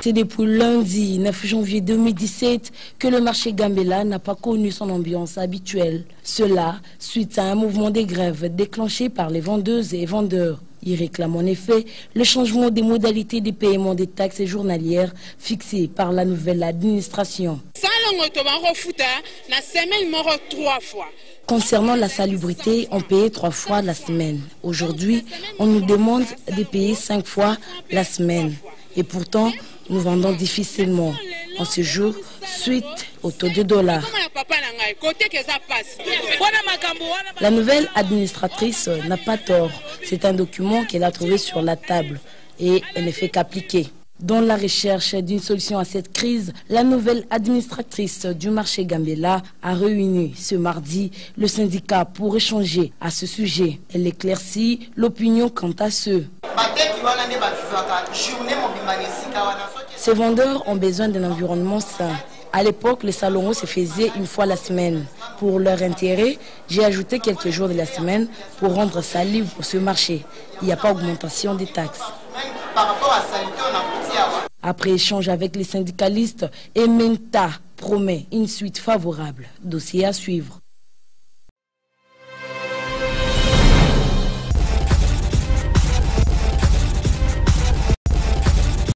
C'est depuis lundi 9 janvier 2017 que le marché Gambela n'a pas connu son ambiance habituelle. Cela suite à un mouvement de grève déclenché par les vendeuses et vendeurs. Ils réclament en effet le changement des modalités de paiement des taxes journalières fixées par la nouvelle administration. Concernant la salubrité, on payait 3 fois la semaine. Aujourd'hui, on nous demande de payer 5 fois la semaine. Et pourtant, nous vendons difficilement en ce jour suite au taux de dollar. La nouvelle administratrice n'a pas tort. C'est un document qu'elle a trouvé sur la table et elle ne fait qu'appliquer. Dans la recherche d'une solution à cette crise, la nouvelle administratrice du marché Gambela a réuni ce mardi le syndicat pour échanger à ce sujet. Elle éclaircit l'opinion quant à ce. Ces vendeurs ont besoin d'un environnement sain. À l'époque, les salons se faisaient une fois la semaine. Pour leur intérêt, j'ai ajouté quelques jours de la semaine pour rendre ça libre pour ce marché. Il n'y a pas d'augmentation des taxes. Après échange avec les syndicalistes, Ementa promet une suite favorable. Dossier à suivre.